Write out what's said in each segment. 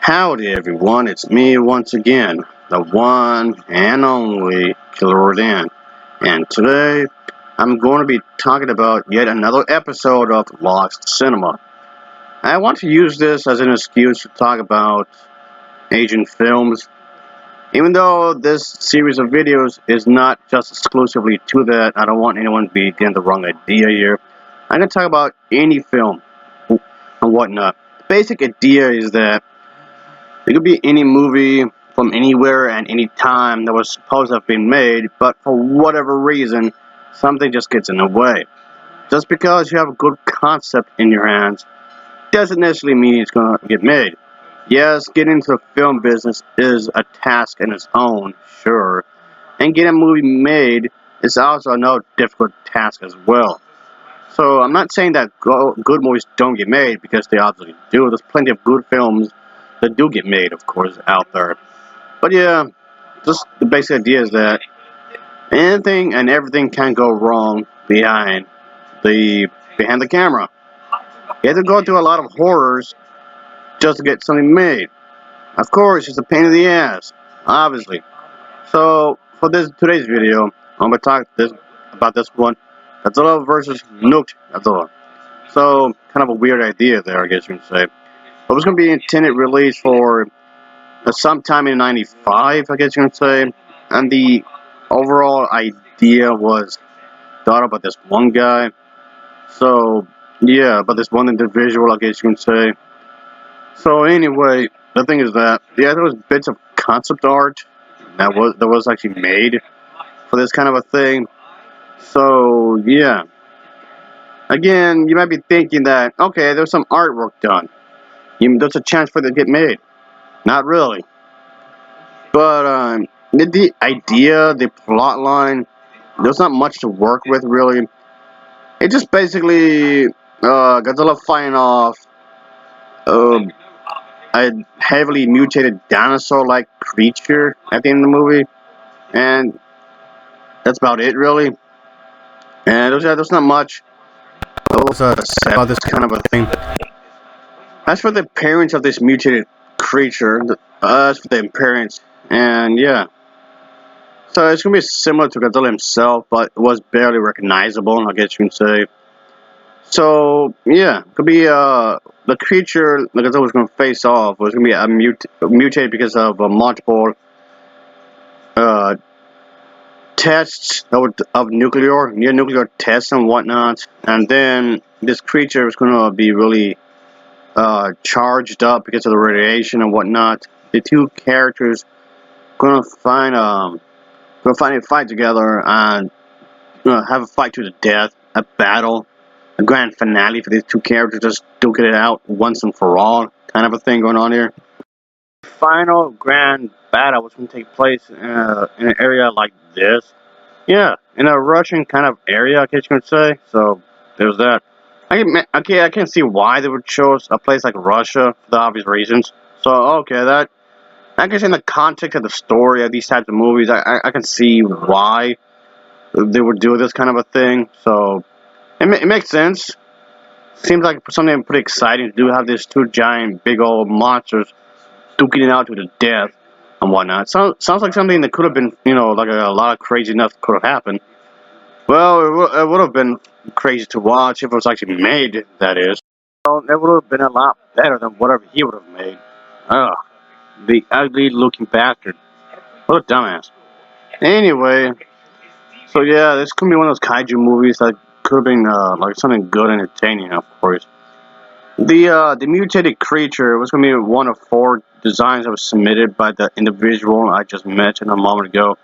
Howdy everyone, it's me once again, the one and only Killer Dan. And today, I'm going to be talking about yet another episode of Lost Cinema. I want to use this as an excuse to talk about Asian films, even though this series of videos is not just exclusively to that. I don't want anyone to be getting the wrong idea here. I'm going to talk about any film and whatnot. The basic idea is that it could be any movie from anywhere and any time that was supposed to have been made, but for whatever reason, something just gets in the way. Just because you have a good concept in your hands doesn't necessarily mean it's going to get made. Yes, getting into the film business is a task in its own, sure, and getting a movie made is also another difficult task as well. So I'm not saying that good movies don't get made, because they obviously do. There's plenty of good films that do get made, of course, out there. But yeah, just the basic idea is that anything and everything can go wrong behind the camera. You have to go through a lot of horrors just to get something made. Of course, it's a pain in the ass, obviously. So for this today's video, I'm gonna talk about this one, Godzilla versus Nuked Godzilla. So kind of a weird idea there, I guess you can say. It was gonna be intended release for sometime in '95, I guess you can say, and the overall idea was thought about this one guy. So yeah, about this one individual, I guess you can say. So anyway, the thing is that there was bits of concept art that was actually made for this kind of a thing. So yeah, again, you might be thinking that okay, there's some artwork done. There's a chance for it to get made. Not really. But the idea, the plot line, there's not much to work with really. It's just basically Godzilla fighting off um, a heavily mutated dinosaur-like creature at the end of the movie, and that's about it really. And there's not much else to say about this kind of a thing. As for the appearance of this mutated creature, as for the appearance, and yeah. So it's gonna be similar to Godzilla himself, but it was barely recognizable, I guess you can say. So yeah, could be the creature that Godzilla was gonna face off was gonna be mutated because of multiple uh, tests of near nuclear tests and whatnot, and then this creature was gonna be really charged up because of the radiation and whatnot. The two characters gonna find a fight together and have a fight to the death, a battle, a grand finale for these two characters, just duking it out once and for all, kind of a thing going on here. Final grand battle was going to take place in an area like this. Yeah, in a Russian kind of area, I guess you could say. So there's that. I can't see why they would choose a place like Russia for the obvious reasons. So okay, that I guess in the context of the story of these types of movies, I can see why they would do this kind of a thing. So it makes sense. Seems like something pretty exciting to do. Have these two giant, big old monsters duking it out to the death and whatnot. Sounds like something that could have been, like a lot of crazy enough could have happened. Well, it would have been crazy to watch if it was actually made. That is, well, it would have been a lot better than whatever he would have made. Ugh, the ugly-looking bastard. What a dumbass. Anyway, so yeah, this could be one of those kaiju movies that could have been like something good and entertaining, of course. The mutated creature was going to be one of four designs that was submitted by the individual I just mentioned a moment ago,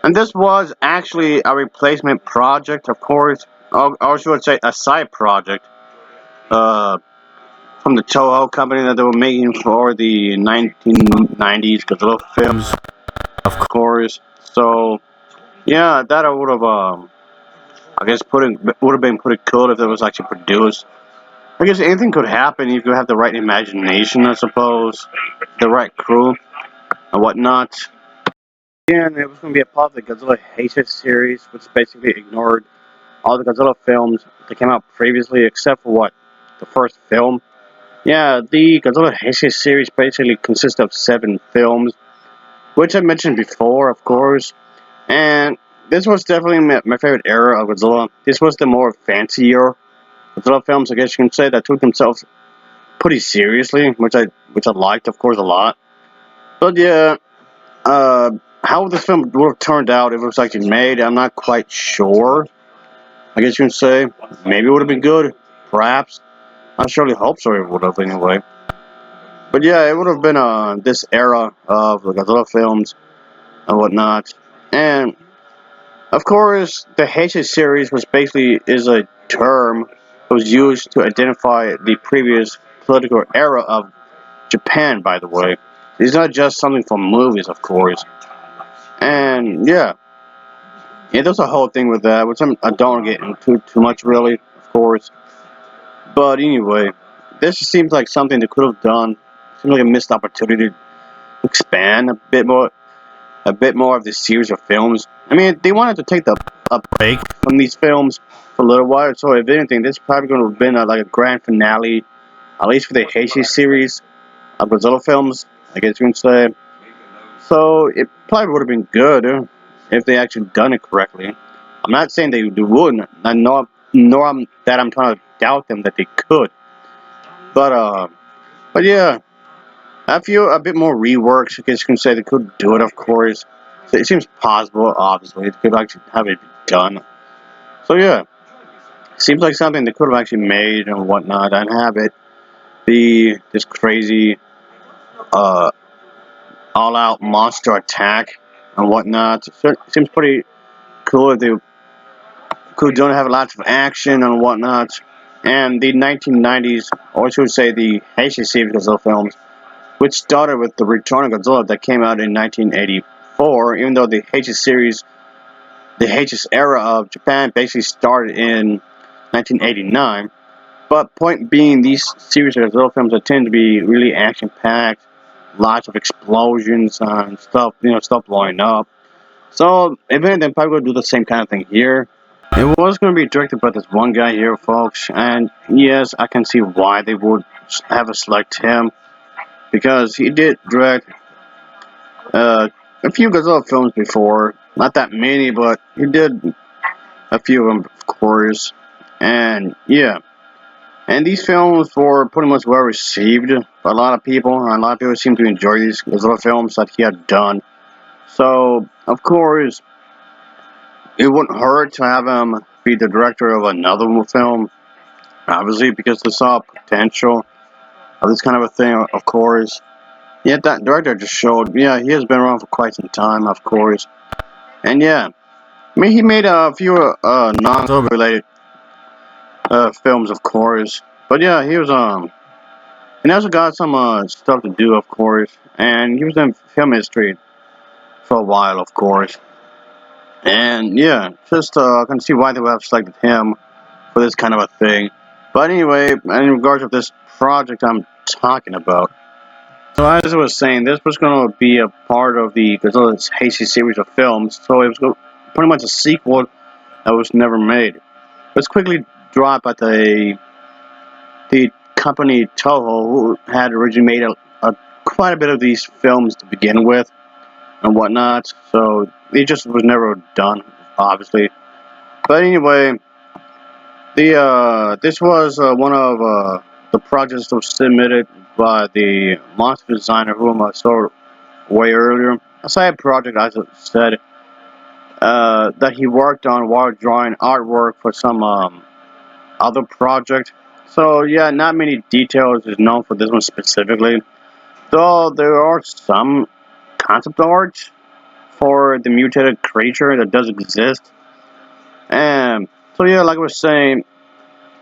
and this was actually a replacement project, of course, or should I say a side project, uh, from the Toho company that they were making for the 1990s Godzilla films, of course. So yeah, that I would have I guess would have been pretty cool if it was actually produced. I guess anything could happen if you have the right imagination, I suppose, the right crew and whatnot. Again, it was going to be a part of the Godzilla Hatred series, which basically ignored all the Godzilla films that came out previously, except for the first film. Yeah, the Godzilla Heisei series basically consists of 7 films, which I mentioned before, of course. And this was definitely my favorite era of Godzilla. This was the more fancier Godzilla films, I guess you can say, that took themselves pretty seriously, which I liked, of course, a lot. But yeah, uh, how this film would have turned out if it was actually made, I'm not quite sure. I guess you can say maybe it would have been good, perhaps. I surely hope so. It would have anyway. But yeah, it would have been this era of the Godzilla films and whatnot. And of course, the Heisei series was basically is a term that was used to identify the previous political era of Japan. By the way, it's not just something from movies, of course. And yeah, there's a whole thing with that, which I don't get into too much, really, of course. But anyway, this seems like something they could have done. Seems like a missed opportunity to expand a bit more of this series of films. I mean, they wanted to take a break from these films for a little while, so if anything, this is probably going to have been like a grand finale, at least for the Heisei series of Godzilla films, I guess you can say. So it probably would have been good if they actually done it correctly. I'm not saying they wouldn't, nor that I'm trying to doubt them that they could, but but yeah, I feel a bit more reworks. I guess you can say they could do it, of course. So it seems possible, obviously, they could actually have it done. So yeah, seems like something they could have actually made and whatnot, and have it be this crazy, uh, all-out monster attack and whatnot. So it seems pretty cool if they could don't have lots of action and whatnot. And the 1990s, or I should say the Heisei series Godzilla films, which started with the Return of Godzilla that came out in 1984, even though the Heisei series, the Heisei era of Japan basically started in 1989. But point being, these series of Godzilla films tend to be really action-packed, lots of explosions and stuff, stuff blowing up. So, if anything, probably going to do the same kind of thing here. It was going to be directed by this one guy here, folks, and yes, I can see why they would have a select him, because he did direct uh, a few Godzilla films before. Not that many, but he did a few of them, of course. And yeah, and these films were pretty much well received by a lot of people, and a lot of people seem to enjoy these Godzilla films that he had done. So, of course, it wouldn't hurt to have him be the director of another film, obviously, because they saw potential of this kind of a thing, of course. Yet that director just showed, yeah, he has been around for quite some time, of course. And yeah, I mean, he made a few non-related films, of course. But yeah, he also got some stuff to do, of course. And he was in film industry for a while, of course. And yeah, just I can see why they would have selected him for this kind of a thing. But anyway, in regards to this project I'm talking about, so as I was saying, this was going to be a part of the Godzilla's Heisei series of films. So it was pretty much a sequel that was never made. It was quickly dropped at the company Toho, who had originally made quite a bit of these films to begin with and whatnot. So it just was never done, obviously. But anyway, this was one of the projects that was submitted by the monster designer whom I saw way earlier. A side project, as I said, that he worked on while drawing artwork for some other project. So yeah, not many details is known for this one specifically. Though there are some concept art for the mutated creature that does exist. And so yeah, like I was saying,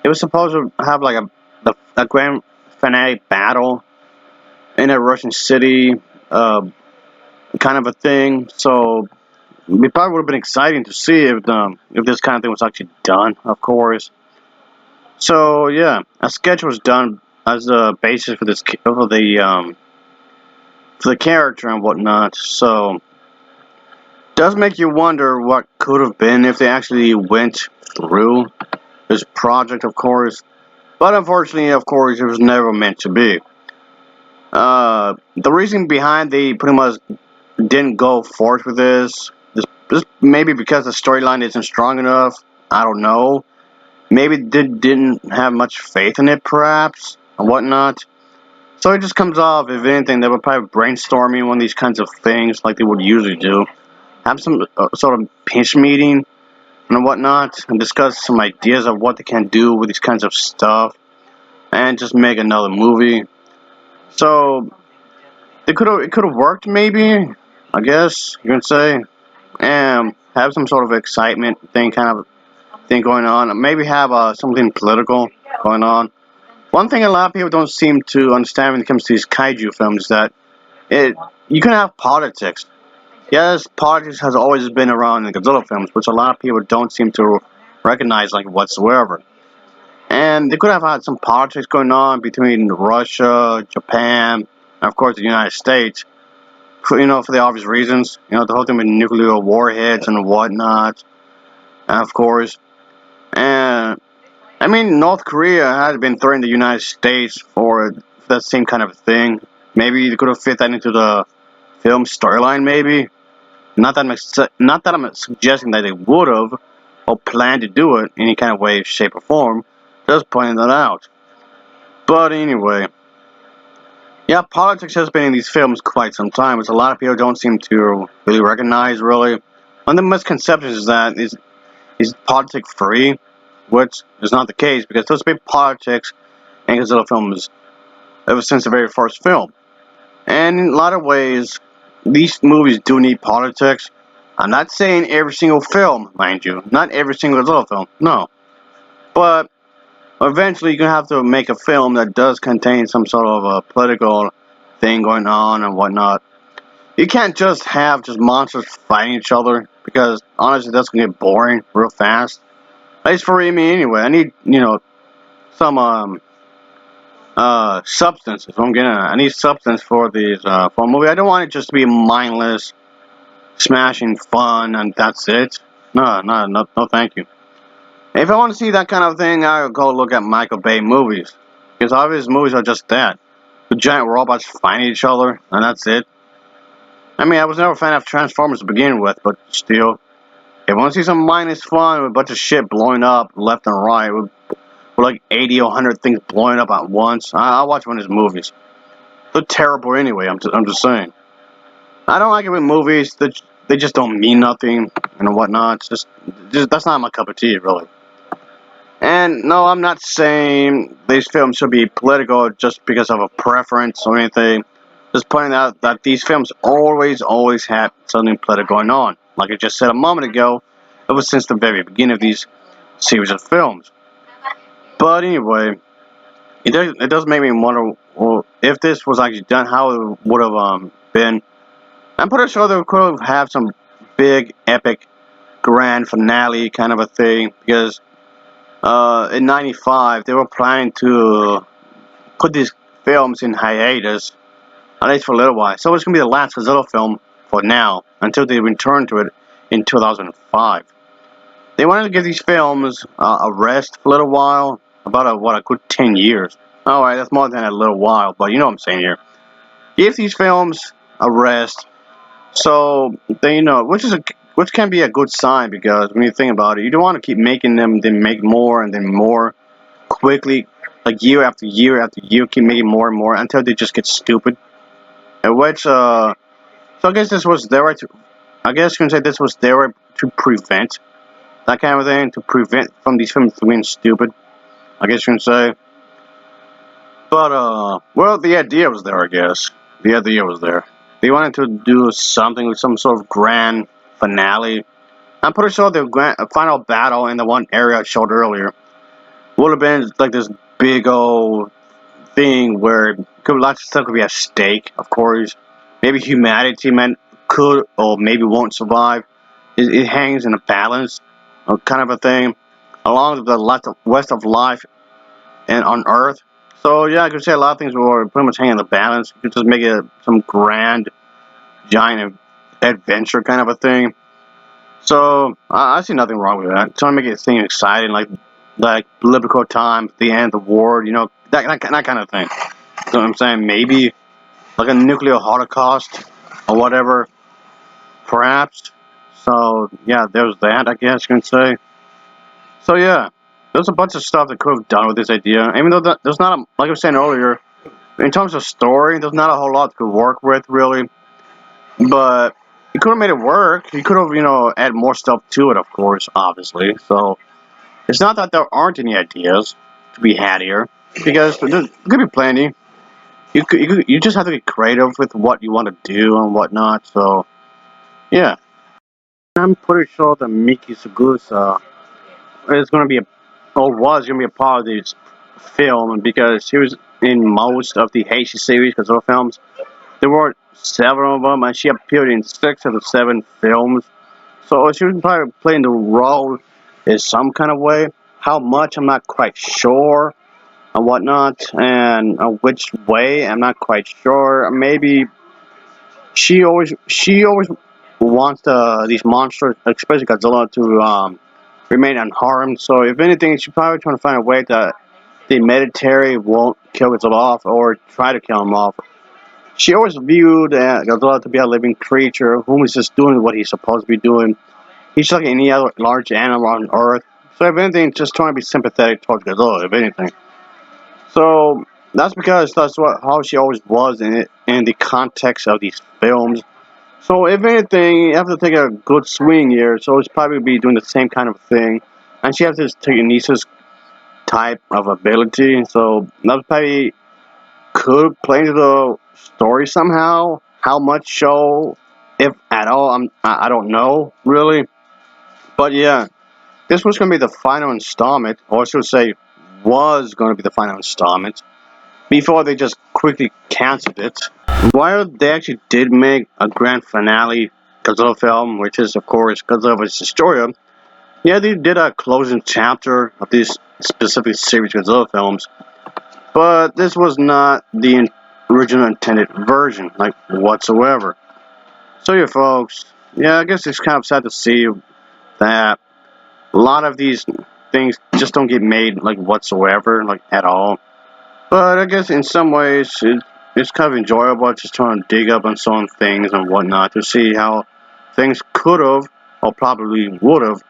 it was supposed to have like a grand finale battle in a Russian city, uh, kind of a thing. So it probably would have been exciting to see if this kind of thing was actually done, of course. So yeah, a sketch was done as the basis for this for the character and whatnot. So it does make you wonder what could have been if they actually went through this project, of course. But unfortunately, of course, it was never meant to be. The reason behind they pretty much didn't go forth with this maybe because the storyline isn't strong enough. I don't know. Maybe they didn't have much faith in it, perhaps, or whatnot. So it just comes off, if anything, they were probably brainstorming one of these kinds of things like they would usually do. Have some sort of pinch meeting and whatnot, and discuss some ideas of what they can do with these kinds of stuff, and just make another movie. So it could have worked maybe, I guess you can say, and have some sort of excitement thing kind of thing going on. Maybe have something political going on. One thing a lot of people don't seem to understand when it comes to these kaiju films is that it you can have politics. Yes, politics has always been around in the Godzilla films, which a lot of people don't seem to recognize like whatsoever. And they could have had some politics going on between Russia, Japan, and of course the United States. For the obvious reasons. The whole thing with nuclear warheads and whatnot, and of course. And I mean, North Korea had been threatening the United States for that same kind of thing. Maybe they could have fit that into the film storyline. Maybe not that I'm suggesting that they would have or planned to do it in any kind of way, shape, or form. Just pointing that out. But anyway, yeah, politics has been in these films quite some time, which a lot of people don't seem to really recognize. Really, one of the misconceptions is that is politics free, which is not the case because there's been politics in Godzilla films ever since the very first film. And in a lot of ways, these movies do need politics. I'm not saying every single film, mind you, not every single Godzilla film, no. But eventually, you're gonna have to make a film that does contain some sort of a political thing going on and whatnot. You can't just have just monsters fighting each other because honestly, that's gonna get boring real fast. At least for me, anyway. I need some substance is what I'm getting at. I need substance for these for a movie. I don't want it just to be mindless, smashing fun, and that's it. No, thank you. If I want to see that kind of thing, I'll go look at Michael Bay movies. Because all of his movies are just that. The giant robots fighting each other, and that's it. I mean, I was never a fan of Transformers to begin with, but still. If I want to see some mindless fun with a bunch of shit blowing up left and right, with like 80 or 100 things blowing up at once, I'll watch one of his movies. They're terrible anyway, I'm just saying. I don't like it with movies that they just don't mean nothing and whatnot. Just that's not my cup of tea, really. And no, I'm not saying these films should be political just because of a preference or anything. Just pointing out that these films always have something political going on. Like I just said a moment ago, ever since the very beginning of these series of films. But anyway, it does make me wonder, well, if this was actually done, how it would have been. I'm pretty sure they could have some big, epic, grand finale kind of a thing because in '95 they were planning to put these films in hiatus, at least for a little while. So it's gonna be the last Godzilla film for now until they return to it in 2005. They wanted to give these films a rest for a little while, about a good 10 years. All right, that's more than a little while, but you know what I'm saying here. Give these films a rest, so they which can be a good sign because when you think about it, you don't want to keep making them, then make more and then more quickly, like year after year after year, keep making more and more until they just get stupid. And which so I guess this was there to, I guess you can say this was there to prevent that kind of thing, to prevent from these films from being stupid. I guess you can say. But well, the idea was there. I guess the idea was there. They wanted to do something with some sort of grand finale. I'm pretty sure the final battle in the one area I showed earlier would have been like this big old thing where lots of stuff could be at stake. Of course, maybe humanity could or maybe won't survive. It hangs in a balance, kind of a thing, along the west of life and on Earth. So yeah, I could say a lot of things were pretty much hanging in the balance. You could just make it some grand, giant adventure kind of a thing. So I see nothing wrong with that. Trying to make it seem exciting, like like biblical times, the end of the war, you know, that kind of thing. So I'm saying maybe like a nuclear holocaust or whatever, perhaps. So yeah, there's that, I guess you can say. So yeah, there's a bunch of stuff that could have done with this idea. Even though there's not, like I was saying earlier, in terms of story, there's not a whole lot to work with really. But you could have made it work. You could have, you know, add more stuff to it, of course, obviously. So it's not that there aren't any ideas to be had here, because there could be plenty. You just have to be creative with what you want to do and whatnot. So yeah, I'm pretty sure that Mickey's Goose is going to be or was going to be a part of this film because she was in most of the Haiti series, Godzilla films. There were seven of them, and she appeared in 6 of the 7 films. So she was probably playing the role in some kind of way. How much, I'm not quite sure, and whatnot, and which way, I'm not quite sure. Maybe she always wants these monsters, especially Godzilla, to remain unharmed. So if anything, she's probably trying to find a way that the military won't kill Godzilla off or try to kill him off. She always viewed Godzilla to be a living creature whom is just doing what he's supposed to be doing. He's like any other large animal on Earth. So if anything, just trying to be sympathetic towards Godzilla, if anything. So that's because that's what how she always was in the context of these films. So if anything, you have to take a good swing here. So it's probably be doing the same kind of thing, and she has this telekinesis type of ability. So that probably could play into the story somehow. How much so, if at all, I don't know really. But yeah, this was going to be the final installment, or I should say, was going to be the final installment before they just quickly canceled it. While they actually did make a grand finale Godzilla film, which is of course Godzilla vs. Destroyer, yeah, they did a closing chapter of this specific series of Godzilla films, but this was not the original intended version, like whatsoever. So yeah, folks, yeah, I guess it's kind of sad to see that a lot of these things just don't get made like whatsoever, like at all. But I guess in some ways it's kind of enjoyable just trying to dig up on some things and whatnot to see how things could have or probably would have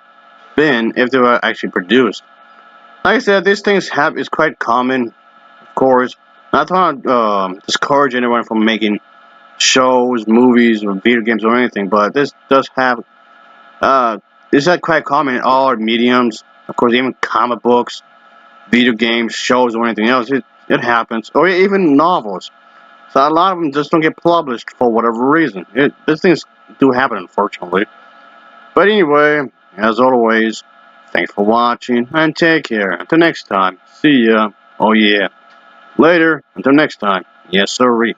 been if they were actually produced. Like I said, these things have is quite common, of course. Not trying to discourage anyone from making shows, movies, or video games or anything, but this does have this is quite common in all mediums. Of course, even comic books, video games, shows, or anything else. It happens, or even novels. So a lot of them just don't get published for whatever reason. These things do happen, unfortunately. But anyway, as always, thanks for watching and take care. Until next time, see ya. Oh yeah. Later. Until next time. Yes, sirree.